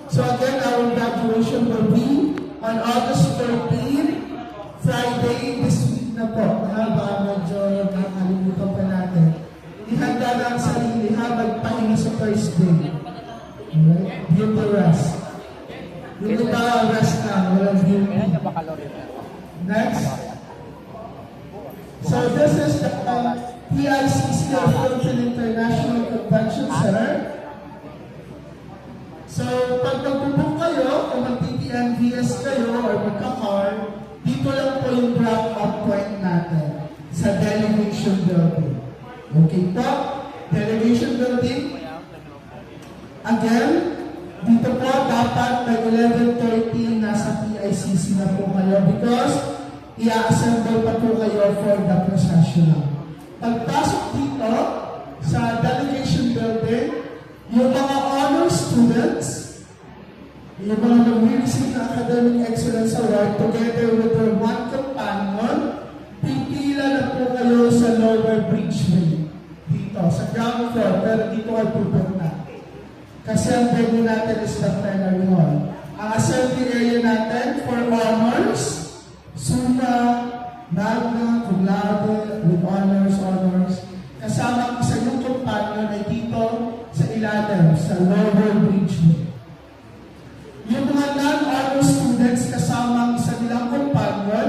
So again, our graduation will be on August 13, Friday, this week na po. Baka medyo nakalimutan pa natin. Ihanda na ang sarili ha, magpahinga sa Thursday. Alright? Beauty rest. Yung iba, rest na, walang beauty. Next. So this is the PICC of Philippine International Convention Center. So pag magpupok kayo, kung mag-TTNVS kayo or magka-car, dito lang po yung drop-off point natin sa Delegation Building. Okay po? Delegation Building. Again, dito po dapat by 11:30 nasa PICC na po kayo because i-assemble pa po kayo for the processional. Pagpasok dito sa Delegation Building, yung mga honor students, yung mga nag-receive na Academic Excellence Award together with their one companion, pipila na po kayo sa lower bridgeway dito, sa ground floor, pero dito ay pupunta. Kasi ang venue natin is the plenary hall. Ang assembly area natin for honors, summa, magna, cum laude, with honors, kasama isa yung companion ay dito sa ilalim, sa lower bridgeway. Yung mga non-honor students kasama isa nilang companion,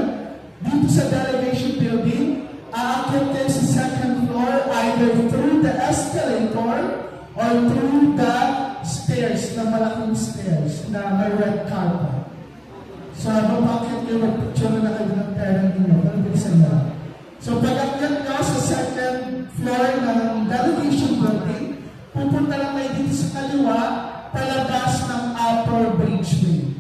dito sa delegation building, aakyat kayo sa second floor either through the escalator or through the stairs, na malaking stairs na may red carpet. So, bakit kayo mag-picture na kayo ng parent ninyo? Ano bilisan na? So, pag-akyat nyo sa second floor ng delegation building, pupunta lang kayo dito sa kaliwa, palabas ng upper bridgeway.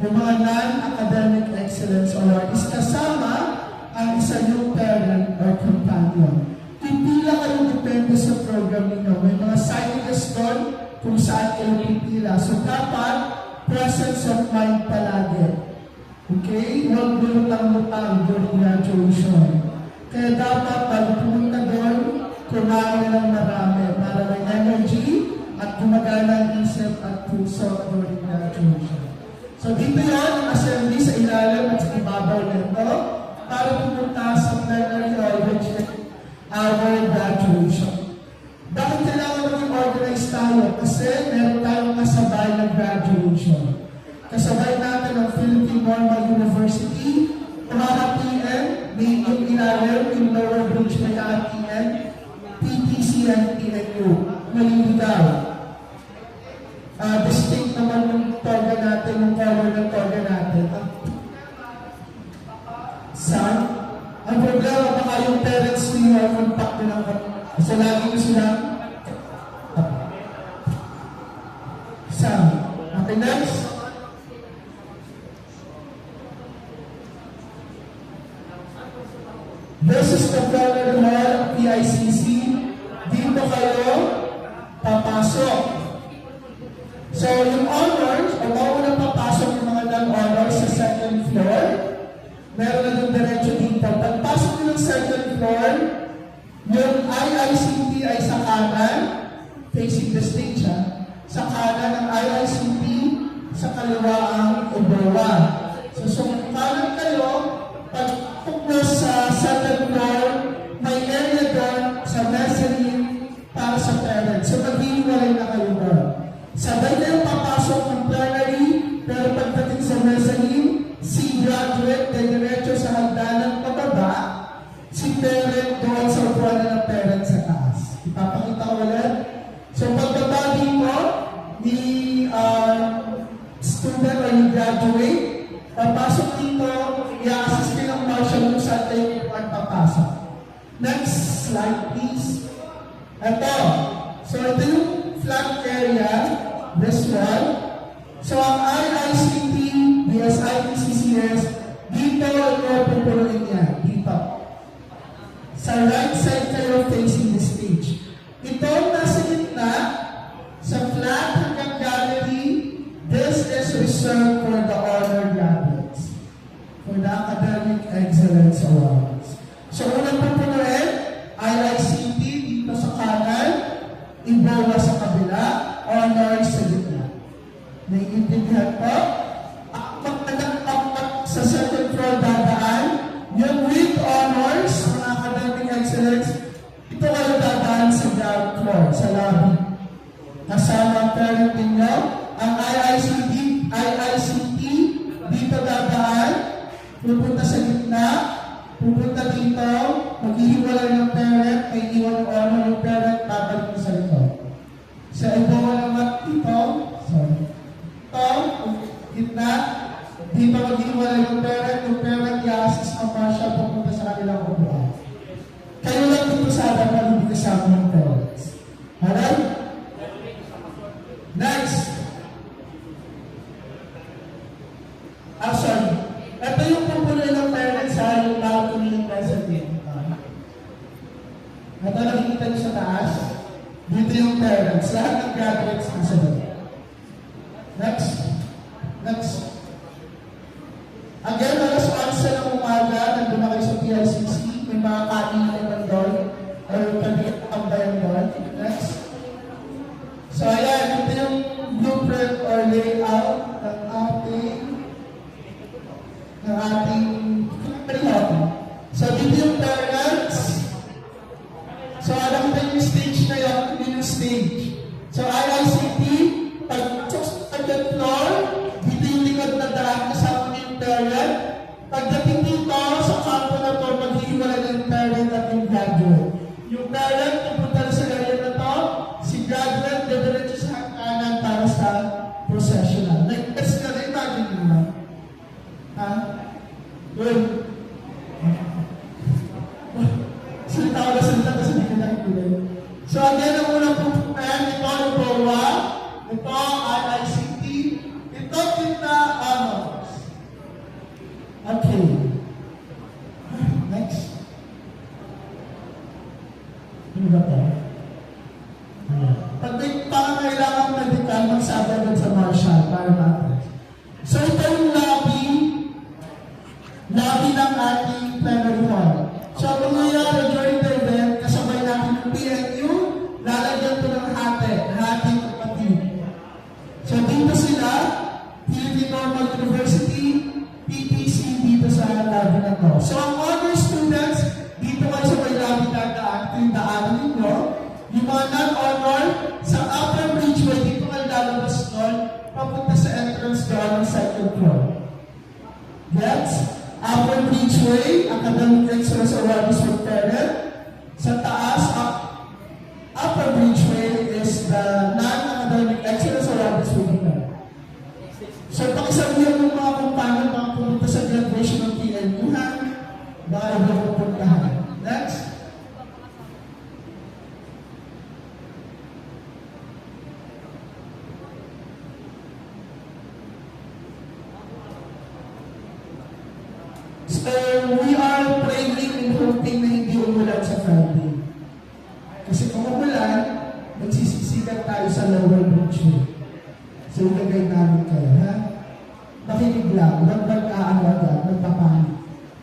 Yung mga non-academic excellence award is kasama ang isa yung parent or companion. Pipila kayo depende sa program ninyo. May mga cyclists doon kung saan kayo pipila. So, dapat presence of mind palagi. Okay? Huwag lutang-lutang during graduation. Kaya dapat pag pumunta doon, kumain ng marami para may energy at gumagana ang isip at puso during graduation. So dito yan, ang assembly sa ilalim at sa ibabaw nito para pumunta sa plenary hall which is our graduation. Bakit kailangan maging organized tayo? Kasi meron tayong kasabay na graduation. Kasabay natin ang Philippine Normal University, mga PM, may yung ilalim, yung lower bridge may PM, PTC and PNU, maliligaw. Distinct naman yung toga natin, yung color ng toga natin. Sun, ang problema baka yung parents niyo ay contact nila kasi lagi ko sila Sun. Okay, next. This is the plenary hall of PICC. Dito kayo papasok. So, yung honors, o mauna papasok yung mga non-honors sa second floor. Meron na yung diretso dito. Pagpasok nyo ng second floor, yung IICT ay sa kanan, facing the stage ha. Sa kanan ng IICT, sa kaliwa ang Obawa. So kung kanan kayo, pagpuklo sa second floor, may area doon sa mezzanine para sa parents. So maghihiwalay na kayo doon. Sabay kayo papasok ng plenary, pero pagdating sa mezzanine, si graduate, diretso sa hagdanan pababa, si parent doon sa upuan ng parent sa taas. Ipapakita ko ulit. So pagbaba dito, ni student or ni graduate, papasok dito, i-assist ng marshal kung saan kayo magpapasok. Next slide, please. Ito. So ito yung flat area, this one. So ang IICT, DSIPCCS, dito yung pupunuin niya, dito. Sa right side kayo facing the stage. Ito nasa gitna, sa flat hanggang gallery, this is reserved for the honor graduates, for the Academic Excellence Awards. So unang pupunuin, IICT dito sa kanan, Naiintindihan po? Ang anak sa second floor dadaan, yung with honors, mga academic excellence, ito kayo dadaan sa ground floor, sa lobby. Kasama ang parent ninyo, ang IICT, dito dadaan, pupunta sa gitna, pupunta dito, maghihiwalay ng parent, may iwan ng honor yung parent, babalik mo sa ito. Sa ibawa naman dito, ito, gitna, dito maghihiwalay ng parent, yung parent i-assist ng marshal pupunta sa kanilang upuan. Kayo lang dito sa harapan, hindi kasama ng parents. Alright? Next. Sorry. Ito yung pupuloy ng parents ha, yung tawag ko yung president. Ito nakikita nyo sa taas. Dito yung parents. Lahat ng graduates nasa doon. Next. Next. Again, alas 11 ng umaga, nandun na kayo sa PICC. May mga kainan naman doon. Or kabigat ang bayan doon. Next. So, ayan. Ito yung blueprint or layout ng ating so, dito yung parents. So, alam ko yung stage na yun, yung stage. So, IICT, pag-third floor, dito yung likod na daan, kasama niyo yung parent. Pagdating dito, sa kampo na to, maghihiwalay ng parent at yung graduate. Yung parent, pupunta na sa area na to, si graduate, dediretso sa kanan para sa processional. Like-test ka na, imagine nyo naman. Ha? Good. Salita ko na salita kasi hindi ka nakikita. So again, ang unang pupuntahan, ito yung POA, ito IICT, ito kita honors. Okay. Next. Ano ba ito? Pag may pangangailangan medical, magsabi agad sa marshal para ma-address. So ito yung lobby ng ating plenary hall. So, kung nangyayari during the event, kasabay natin yung PNU, lalagyan ko ng hating kapatid. So, dito sila, Philippine Normal University, PPC, dito sa lobby na to. So, ang honor students, dito kayo sa may lobby dadaan, ito yung daanan ninyo. Yung mga non-honor, sa upper bridgeway, dito kayo lalabas doon, papunta sa entrance doon ng second floor. Yes? Upper Bridgeway, Academic Excellence Awards for Parent. Sa taas, Upper Bridgeway is the Non-Academic Excellence Awards for Parent. So, pakisabihan ng mga kumpanya, mga pumunta sa graduation ng PNU, ha? Baka ba pupuntahan? Next. So, we are praying and hoping na hindi umulan sa Friday. Kasi kung umulan, magsisisikat tayo sa lower bridge. So, ilagay namin kayo, ha? Makinig lang, huwag mag-aano agad, magpapanik.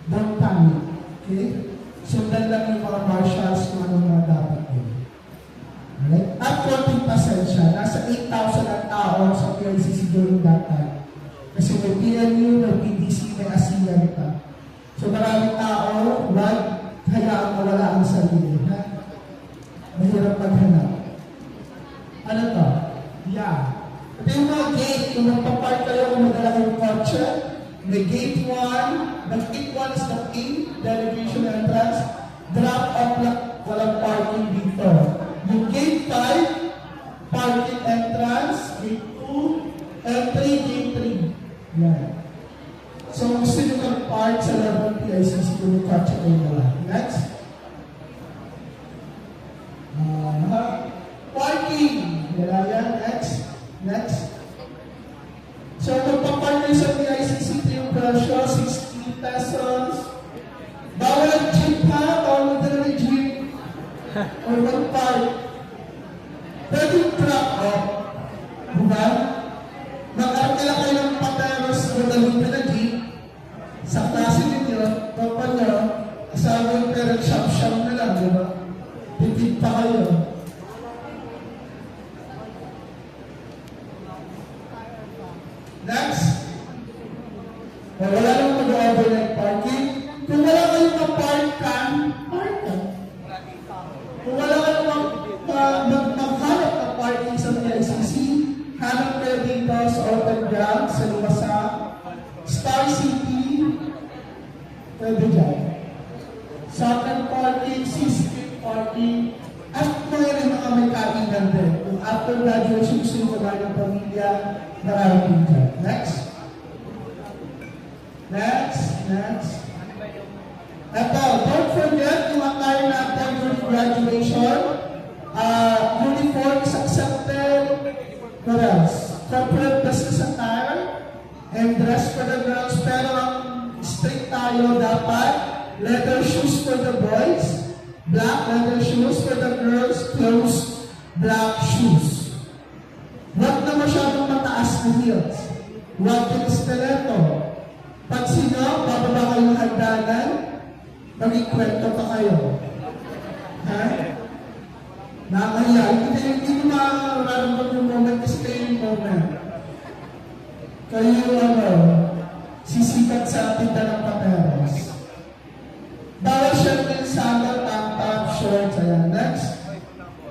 Don't panic. Okay? Sundan lang yung mga marshals kung ano mga dapat yun. Alright? At konting pasensya, nasa 8,000 ang tao sa PLCC during that time. Kasi may PNU, may PDC, may ASEAN pa. So maraming tao, huwag hayaang mawala ang sarili. Ha? Mahirap maghanap. Ano to? Yeah. Ito yung mga gate. Kung magpapark kayo kung madala yung kotse, may gate 1. The gate 1 is the main delegation entrance. Drop off lang, walang parking dito. Yung gate 5, parking entrance. Gate 2, entry, gate 3. Yeah. So, gusto nyo kang park sa level PICC kung kotse kayo na lang. Next. Parking. Wala yan. Next. Next. So, magpapark kayo sa PICC, ito yung presyo, 60 pesos. Bawal ang jeep ha? Bawal na ng jeep. Or mag-park. Pwede yung truck off. Diba? Mag-arkila kayo ng pateros o dalawin na jeep. Sa klase ninyo, kapag nyo, asawa yung parent shop-shop na lang, di ba? Tipid pa kayo. Next. Wala nang mag-overnight parking. Kung wala kayong ma-park ka, park ka. Kung wala kayong maghanap ng parking sa PICC, hanap kayo dito sa open ground, sa Lumasa, Star City, pwede dyan. Shotgun parking, C-street parking, at mayroon mga may kainan din. Kung after graduation, gusto yung mga ng pamilya, marami dyan. Next. Ito, don't forget yung attire natin during graduation. Uniform is accepted. What else? Corporate business attire and dress for the girls. Pero ang strict tayo dapat. Leather shoes for the boys. Black leather shoes for the girls. Closed black shoes. Huwag na masyadong mataas na heels. Huwag yung stiletto. Pag sino, bababa kayong hagdanan, mag-ikwento pa kayo. Ha? Nakakaya. Hindi mo mararamdaman yung moment kasi kayo yung moment. Kayo sisikat sa tinta ng paperos. Bawal siya ng sandal, tank top, shorts. Ayan, next.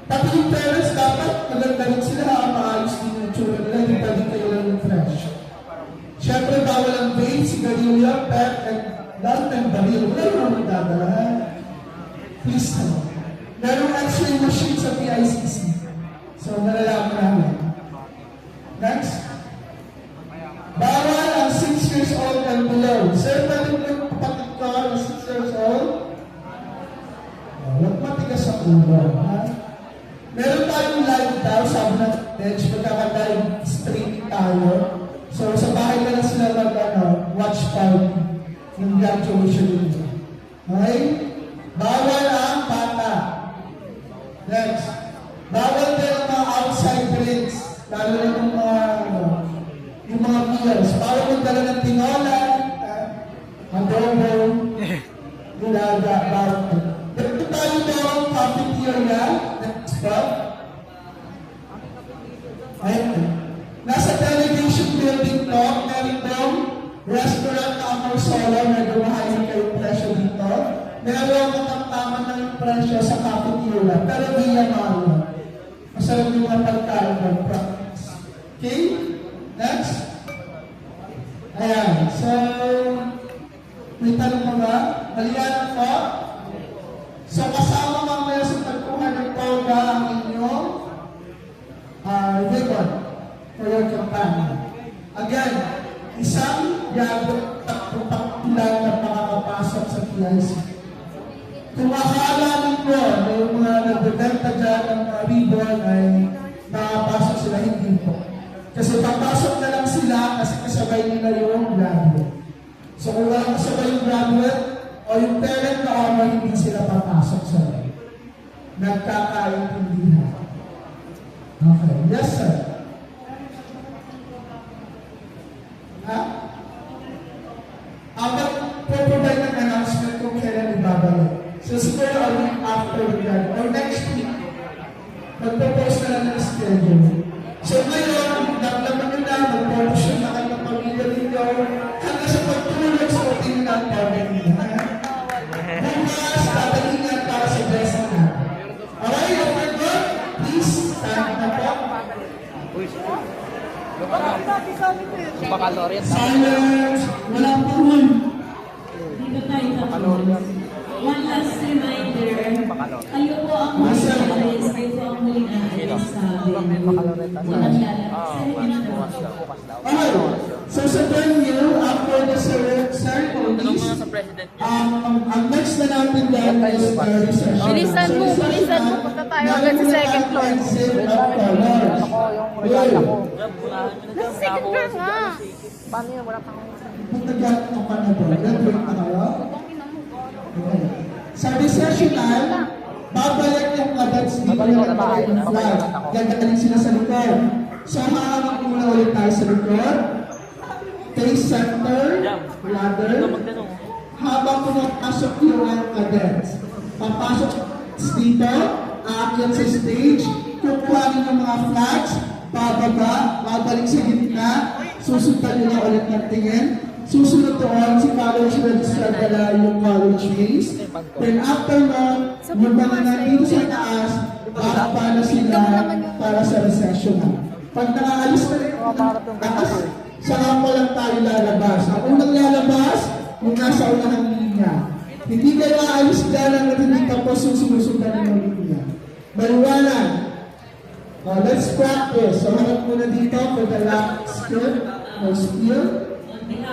Pati yung parents, dapat maganda rin sila, maayos din yung tsura nila, hindi pwede kayo lang yung fresh. Siyempre, bawal ang vape, sigarilyo, pet, and lahat ng baril. Wala naman magdadala. Please no. Merong x-ray machine sa PICC. So, nalalaman namin. Next. Bawal ang 6 years old and below. Sir, pwede mo yung kapatid ko na 6 years old? Huwag matigas sa ulo. Meron tayong live daw, sabi ng edge, magkaka-live streaming tayo. So, sa bahay na lang sila watch party ng graduation nila. Okay? Bawal ang bata. Next. Bawal din ang mga outside drinks. Lalo na yung mga meals. Bawal magdala ng tinola, adobo, nilaga, bawal. Dito tayo doon, cafeteria. Next stop. Ayun. Nasa delegation building to, meron doon restaurant na Amor Solo, medyo mahalin kayong presyo dito. Meron katamtaman ng presyo sa cafeteria, pero di yan mahal. Masarap yung mga pagkain ng practice. Okay? Next. Ayan. So, may tanong mo ba? Maliwanag po? So, kasama mamaya sa pagkuha ng toga ang inyong ribbon for your companion. Again, isang yago at pagpakulan na makakapasok sa PIC. Kung akala ninyo na yung mga nagbebenta dyan ng ribbon ay makapasok sila, hindi po. Kasi papasok na lang sila kasi kasabay nila yung graduate. So kung walang kasabay yung graduate o yung parent na honor, hindi sila papasok sa loob. Nagkakaintindihan. Okay. Yes, sir. Mag-provide ng announcement kung kailan ibabalik. So siguro a week after we graduate, or next week, magpo-post na lang ng schedule. So ngayon, naglaman nyo na, mag-promotion na kayo ng pamilya ninyo, hanggang sa pagtulog sa oting na ang pamilya ninyo. Bukas, tatalingan para sa blessing natin. Alright, over good, please, stand na po. Silence! Walang puhon! Dito tayo sa one last reminder, kayo po ang mag-alis, kayo po ang muling aalis sa walang Okay, so sa venue, after the ceremonies, ang next na natin dahil is the recession. Bilisan mo, punta tayo agad sa second floor. Nasa second floor nga. Paano yun? Wala pa akong... Kung nag-ano ka na po, nag-break na kayo? Okay. Sa recession time, babalik yung cadets dito yung flag. Gagaling sila sa likod. So, maaaring muna ulit tayo sa likod. Face center, ladder. Habang pumapasok yung cadets. Papasok dito, aakyat sa stage, kukuhanin yung mga flags, bababa, babalik sa gitna, susundan nila ulit ng tingin. Susunod doon, si college registrar dala yung college fees. Then after nun, yung mga nandito sa taas, para sila para sa recession. Pag nakaalis na rin ang taas, saka pa lang tayo lalabas. Ang unang lalabas, yung nasa unang linya. Hindi kayo aalis dyan ang natinig tapos yung sinusundan ng linya. Maliwanag. Let's practice. So, harap muna dito for the last skill. No skill. On behalf